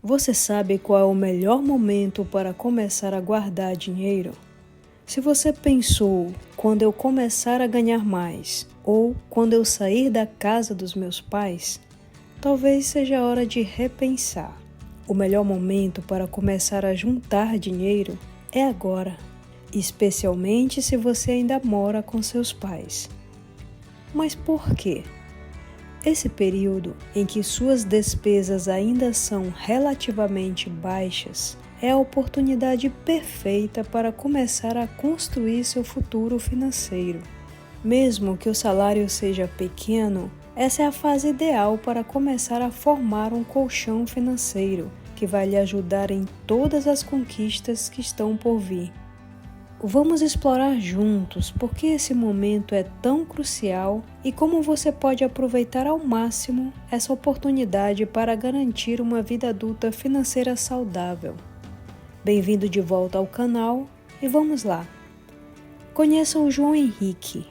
Você sabe qual é o melhor momento para começar a guardar dinheiro? Se você pensou, quando eu começar a ganhar mais, ou quando eu sair da casa dos meus pais, talvez seja hora de repensar. O melhor momento para começar a juntar dinheiro é agora, especialmente se você ainda mora com seus pais. Mas por quê? Esse período em que suas despesas ainda são relativamente baixas é a oportunidade perfeita para começar a construir seu futuro financeiro. Mesmo que o salário seja pequeno, essa é a fase ideal para começar a formar um colchão financeiro que vai lhe ajudar em todas as conquistas que estão por vir. Vamos explorar juntos por que esse momento é tão crucial e como você pode aproveitar ao máximo essa oportunidade para garantir uma vida adulta financeira saudável. Bem-vindo de volta ao canal e vamos lá! Conheça o João Henrique.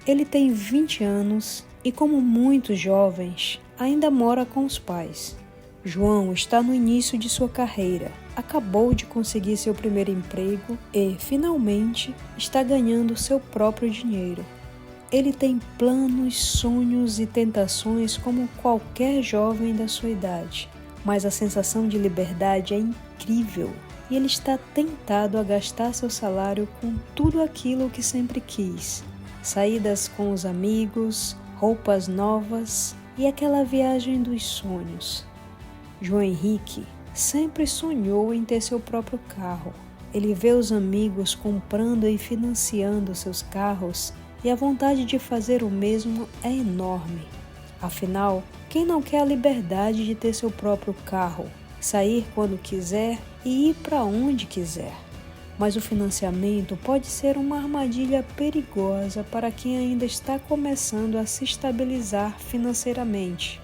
Ele tem 20 anos e, como muitos jovens, ainda mora com os pais. João está no início de sua carreira, acabou de conseguir seu primeiro emprego e, finalmente, está ganhando seu próprio dinheiro. Ele tem planos, sonhos e tentações como qualquer jovem da sua idade, mas a sensação de liberdade é incrível e ele está tentado a gastar seu salário com tudo aquilo que sempre quis: saídas com os amigos, roupas novas e aquela viagem dos sonhos. João Henrique sempre sonhou em ter seu próprio carro. Ele vê os amigos comprando e financiando seus carros e a vontade de fazer o mesmo é enorme. Afinal, quem não quer a liberdade de ter seu próprio carro, sair quando quiser e ir para onde quiser? Mas o financiamento pode ser uma armadilha perigosa para quem ainda está começando a se estabilizar financeiramente.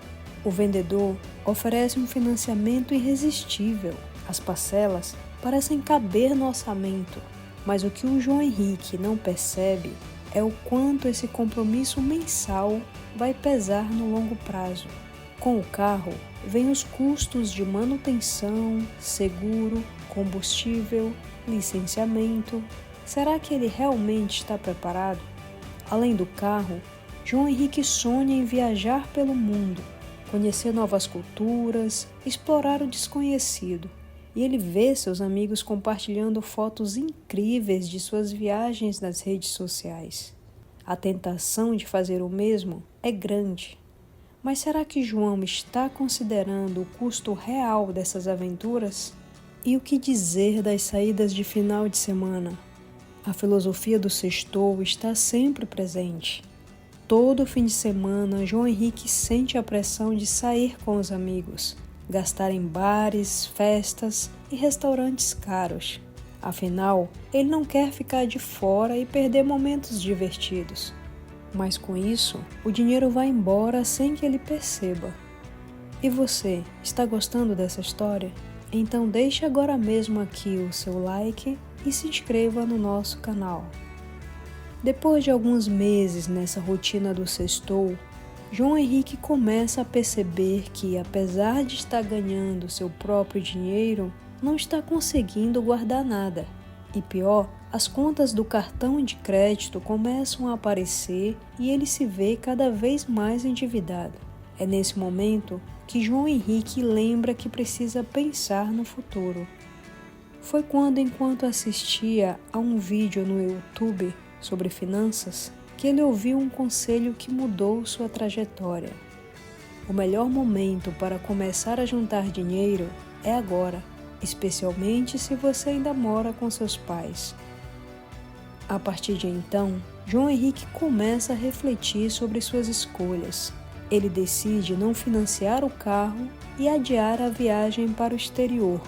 O vendedor oferece um financiamento irresistível. As parcelas parecem caber no orçamento, mas o que o João Henrique não percebe é o quanto esse compromisso mensal vai pesar no longo prazo. Com o carro, vêm os custos de manutenção, seguro, combustível, licenciamento. Será que ele realmente está preparado? Além do carro, João Henrique sonha em viajar pelo mundo, conhecer novas culturas, explorar o desconhecido. E ele vê seus amigos compartilhando fotos incríveis de suas viagens nas redes sociais. A tentação de fazer o mesmo é grande. Mas será que João está considerando o custo real dessas aventuras? E o que dizer das saídas de final de semana? A filosofia do sextou está sempre presente. Todo fim de semana, João Henrique sente a pressão de sair com os amigos, gastar em bares, festas e restaurantes caros. Afinal, ele não quer ficar de fora e perder momentos divertidos. Mas com isso, o dinheiro vai embora sem que ele perceba. E você, está gostando dessa história? Então deixe agora mesmo aqui o seu like e se inscreva no nosso canal. Depois de alguns meses nessa rotina do sextou, João Henrique começa a perceber que, apesar de estar ganhando seu próprio dinheiro, não está conseguindo guardar nada. E pior, as contas do cartão de crédito começam a aparecer e ele se vê cada vez mais endividado. É nesse momento que João Henrique lembra que precisa pensar no futuro. Foi quando, enquanto assistia a um vídeo no YouTube sobre finanças, que ele ouviu um conselho que mudou sua trajetória. O melhor momento para começar a juntar dinheiro é agora, especialmente se você ainda mora com seus pais. A partir de então, João Henrique começa a refletir sobre suas escolhas. Ele decide não financiar o carro e adiar a viagem para o exterior.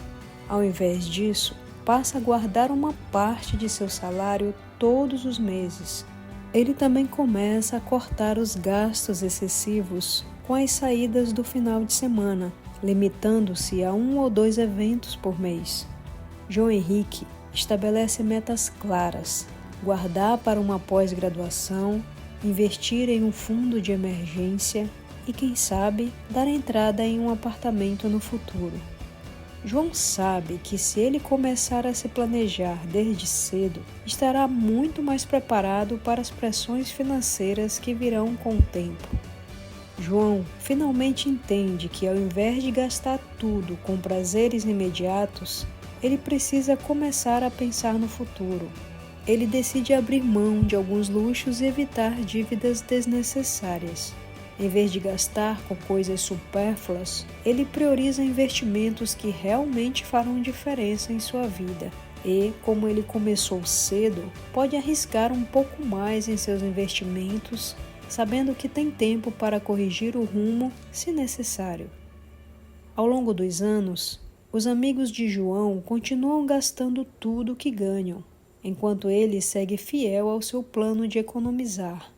Ao invés disso, passa a guardar uma parte de seu salário todos os meses. Ele também começa a cortar os gastos excessivos com as saídas do final de semana, limitando-se a 1 ou 2 eventos por mês. João Henrique estabelece metas claras: guardar para uma pós-graduação, investir em um fundo de emergência e, quem sabe, dar entrada em um apartamento no futuro. João sabe que se ele começar a se planejar desde cedo, estará muito mais preparado para as pressões financeiras que virão com o tempo. João finalmente entende que, ao invés de gastar tudo com prazeres imediatos, ele precisa começar a pensar no futuro. Ele decide abrir mão de alguns luxos e evitar dívidas desnecessárias. Em vez de gastar com coisas supérfluas, ele prioriza investimentos que realmente farão diferença em sua vida. E, como ele começou cedo, pode arriscar um pouco mais em seus investimentos, sabendo que tem tempo para corrigir o rumo se necessário. Ao longo dos anos, os amigos de João continuam gastando tudo o que ganham, enquanto ele segue fiel ao seu plano de economizar.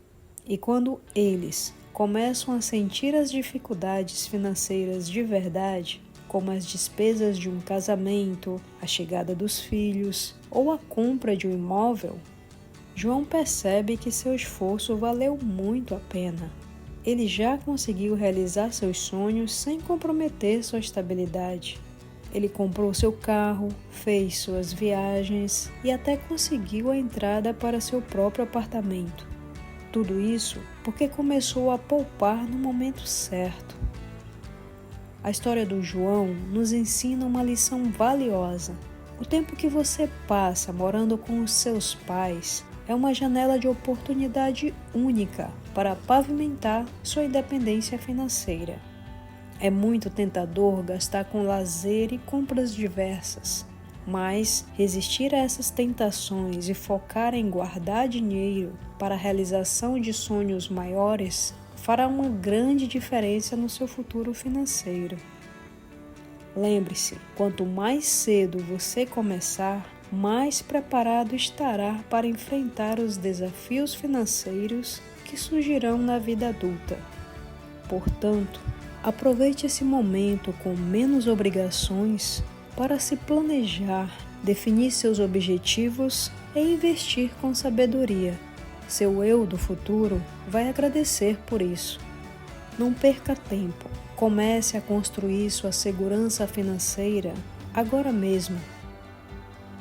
E quando eles começam a sentir as dificuldades financeiras de verdade, como as despesas de um casamento, a chegada dos filhos ou a compra de um imóvel, João percebe que seu esforço valeu muito a pena. Ele já conseguiu realizar seus sonhos sem comprometer sua estabilidade. Ele comprou seu carro, fez suas viagens e até conseguiu a entrada para seu próprio apartamento. Tudo isso porque começou a poupar no momento certo. A história do João nos ensina uma lição valiosa. O tempo que você passa morando com os seus pais é uma janela de oportunidade única para pavimentar sua independência financeira. É muito tentador gastar com lazer e compras diversas, mas resistir a essas tentações e focar em guardar dinheiro para a realização de sonhos maiores fará uma grande diferença no seu futuro financeiro. Lembre-se, quanto mais cedo você começar, mais preparado estará para enfrentar os desafios financeiros que surgirão na vida adulta. Portanto, aproveite esse momento com menos obrigações para se planejar, definir seus objetivos e investir com sabedoria. Seu eu do futuro vai agradecer por isso. Não perca tempo. Comece a construir sua segurança financeira agora mesmo.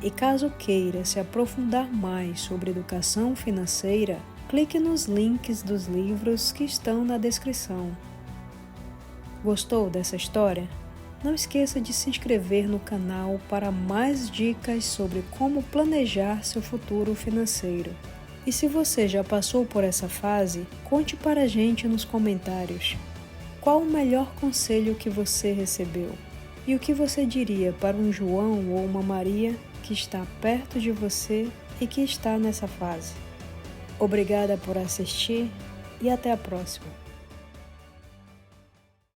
E caso queira se aprofundar mais sobre educação financeira, clique nos links dos livros que estão na descrição. Gostou dessa história? Não esqueça de se inscrever no canal para mais dicas sobre como planejar seu futuro financeiro. E se você já passou por essa fase, conte para a gente nos comentários. Qual o melhor conselho que você recebeu? E o que você diria para um João ou uma Maria que está perto de você e que está nessa fase? Obrigada por assistir e até a próxima.